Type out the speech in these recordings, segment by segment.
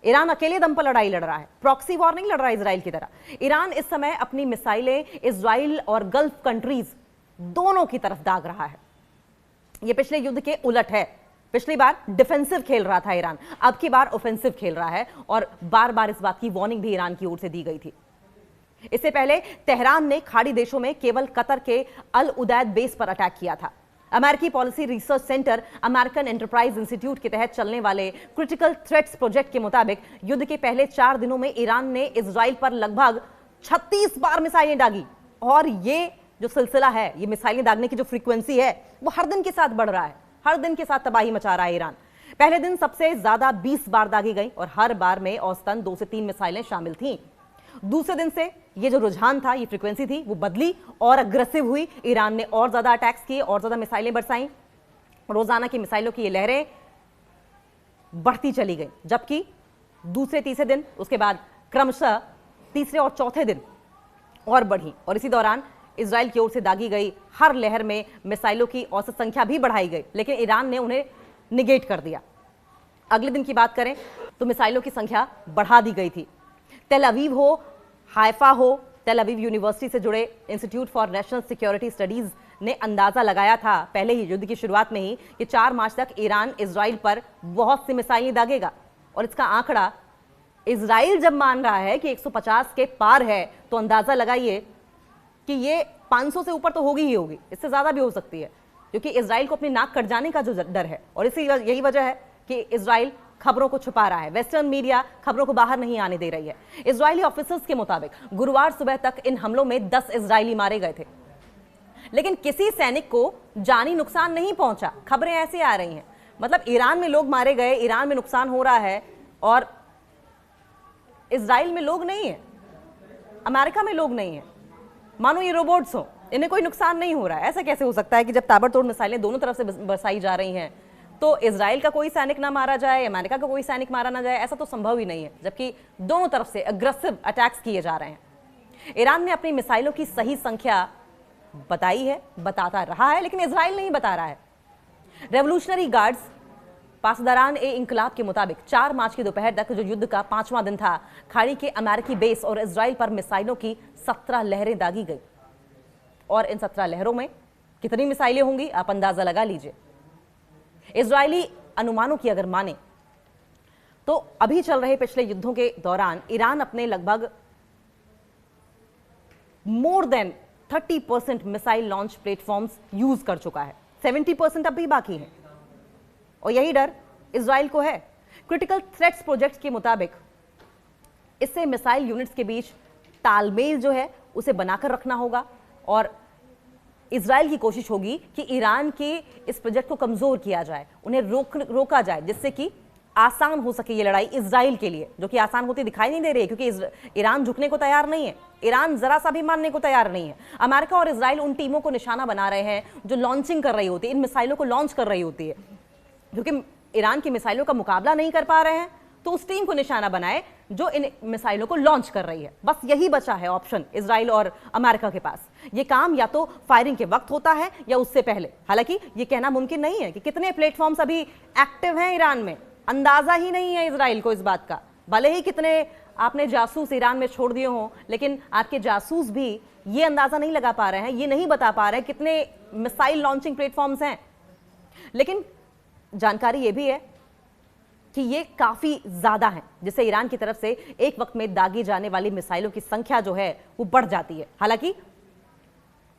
Iran अकेले दम पर लड़ाई लड़ रहा है, प्रॉक्सी वॉर नहीं लड़ रहा है इजराइल की तरह। ईरान इस समय अपनी मिसाइलें इजराइल और गल्फ कंट्रीज दोनों की तरफ दाग रहा है। यह पिछले युद्ध के उलट है। पिछली बार डिफेंसिव खेल रहा था ईरान, अब की बार ऑफेंसिव खेल रहा है और बार बार इस बात की वार्निंग भी ईरान की ओर से दी गई थी। इससे पहले तेहरान ने खाड़ी देशों में केवल कतर के अल उदैद बेस पर अटैक किया था। अमेरिकी policy research centre American enterprise institute के तहत चलने वाले क्रिटिकल थ्रेट्स प्रोजेक्ट के मुताबिक युद्ध के पहले 4 दिनों में ईरान ने इजराइल पर लगभग 36 बार मिसाइलें दागी। और ये जो सिलसिला है, ये मिसाइलें दागने की जो फ्रीक्वेंसी है, वो हर दिन के साथ बढ़ रहा है, हर दिन के साथ तबाही मचा रहा है ईरान। पहले दिन सबसे ज्यादा 20 बार दागी गई और हर बार में औसतन 2 से 3 मिसाइलें शामिल थीं। दूसरे दिन से ये जो रुझान था, ये फ्रीक्वेंसी थी, वो बदली और अग्रेसिव हुई। ईरान ने और ज्यादा अटैक्स किए और ज्यादा मिसाइलें बरसाईं। रोजाना की मिसाइलों की ये लहरें बढ़ती चली गई, जबकि दूसरे तीसरे दिन, उसके बाद क्रमशः तीसरे और चौथे दिन और बढ़ी। और इसी दौरान इजराइल की ओर से दागी गई हर लहर में मिसाइलों की औसत संख्या भी बढ़ाई गई, लेकिन ईरान ने उन्हें निगेट कर दिया। अगले दिन की बात करें तो मिसाइलों की संख्या बढ़ा दी गई थी। तेल अवीव हो, हाइफा हो, तेल अवीव यूनिवर्सिटी से जुड़े institute for national security studies ने अंदाजा लगाया था पहले ही युद्ध की शुरुआत में ही कि 4 मार्च तक ईरान इजराइल पर बहुत सी मिसाइलें दागेगा। और इसका आंकड़ा इजराइल जब मान रहा है कि 150 के पार है, तो अंदाजा लगाइए कि ये 500 से ऊपर तो होगी ही होगी, इससे ज्यादा भी हो सकती है, क्योंकि इजराइल को अपनी नाक कट जाने का जो डर है। और यही वजह है कि इजराइल खबरों को छुपा रहा है। वेस्टर्न मीडिया खबरों को बाहर नहीं आने दे रही है। इजरायली ऑफिसर्स के मुताबिक गुरुवार सुबह तक इन हमलों में 10 इजरायली मारे गए थे, लेकिन किसी सैनिक को जानी नुकसान नहीं पहुंचा। खबरें ऐसी आ रही हैं, मतलब ईरान में लोग मारे गए, ईरान में नुकसान हो रहा है और इजराइल में लोग नहीं है, अमेरिका में लोग नहीं है, मानो ये रोबोट्स हो, इन्हें कोई नुकसान नहीं हो रहा है। ऐसा कैसे हो सकता है कि जब ताबड़तोड़ मिसाइलें दोनों तरफ से बरसाई जा रही हैं तो इजराइल का कोई सैनिक ना मारा जाए, अमेरिका का कोई सैनिक मारा ना जाए? ऐसा तो संभव ही नहीं है, जबकि दोनों तरफ से अग्रेसिव अटैक्स किए जा रहे हैं। ईरान ने अपनी मिसाइलों की सही संख्या बताई है, बताता रहा है, लेकिन इजराइल नहीं बता रहा है। रेवोल्यूशनरी गार्ड्स पासदारान ए इंकलाब के मुताबिक 4 मार्च की दोपहर तक जो युद्ध का 5वां दिन था, खाड़ी के अमेरिकी बेस और इजराइल पर मिसाइलों की 17 लहरें दागी गई। और इन 17 लहरों में कितनी मिसाइलें होंगी, आप अंदाजा लगा लीजिए। इजरायली अनुमानों की अगर माने तो अभी चल रहे पिछले युद्धों के दौरान ईरान अपने लगभग more than 30% missile launch platforms use कर चुका है। 70% अब भी बाकी है और यही डर इजराइल को है। क्रिटिकल थ्रेट्स प्रोजेक्ट के मुताबिक इससे मिसाइल यूनिट्स के बीच तालमेल जो है उसे बनाकर रखना होगा और इजराइल की कोशिश होगी कि ईरान के इस प्रोजेक्ट को कमजोर किया जाए, उन्हें रोका जाए, जिससे कि आसान हो सके ये लड़ाई इजराइल के लिए, जो कि आसान होती दिखाई नहीं दे रही है, क्योंकि ईरान झुकने को तैयार नहीं है, ईरान जरा सा भी मानने को तैयार नहीं है। अमेरिका और इजराइल उन टीमों को निशाना बना रहे हैं जो लॉन्चिंग कर रही होती है, इन मिसाइलों को लॉन्च कर रही होती है। क्योंकि ईरान की मिसाइलों का मुकाबला नहीं कर पा रहे हैं, तो उस टीम को निशाना बनाए जो इन मिसाइलों को लॉन्च कर रही है। बस यही बचा है ऑप्शन इजराइल और अमेरिका के पास। ये काम या तो फायरिंग के वक्त होता है या उससे पहले। हालांकि ये कहना मुमकिन नहीं है कि कितने प्लेटफॉर्म्स अभी एक्टिव हैं ईरान में, अंदाजा ही नहीं है इजराइल को इस बात का। भले ही कितने आपने जासूस ईरान में छोड़ दिए हों, लेकिन आपके जासूस भी ये अंदाजा नहीं लगा पा रहे हैं, ये नहीं बता पा रहे हैं कितने मिसाइल लॉन्चिंग प्लेटफॉर्म्स हैं। लेकिन जानकारी ये भी है कि ये काफी ज्यादा है, जिससे ईरान की तरफ से एक वक्त में दागी जाने वाली मिसाइलों की संख्या जो है वो बढ़ जाती है। हालांकि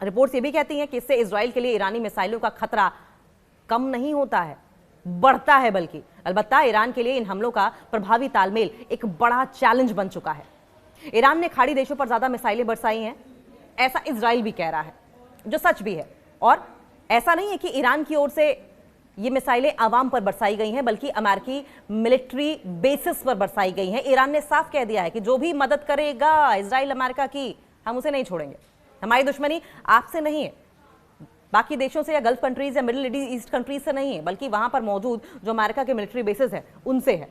रिपोर्ट्स ये भी कहती हैं कि इससे इजराइल के लिए ईरानी मिसाइलों का खतरा कम नहीं होता है, बढ़ता है बल्कि। अलबत्ता ईरान के लिए इन हमलों का प्रभावी तालमेल एक बड़ा चैलेंज बन चुका है। ईरान ने खाड़ी देशों पर ज्यादा मिसाइलें बरसाई हैं, ऐसा इजराइल भी कह रहा है, जो सच भी है। और ऐसा नहीं है कि ईरान की ओर से ये मिसाइलें आवाम पर बरसाई गई हैं, बल्कि अमेरिकी मिलिट्री बेसिस पर बरसाई गई हैं। ईरान ने साफ कह दिया है कि जो भी मदद करेगा इजराइल अमेरिका की, हम उसे नहीं छोड़ेंगे। हमारी दुश्मनी आपसे नहीं है, बाकी देशों से या गल्फ कंट्रीज या मिडिल ईस्ट कंट्रीज से नहीं है, बल्कि वहां पर मौजूद जो अमेरिका के मिलिट्री बेसिस है उनसे है।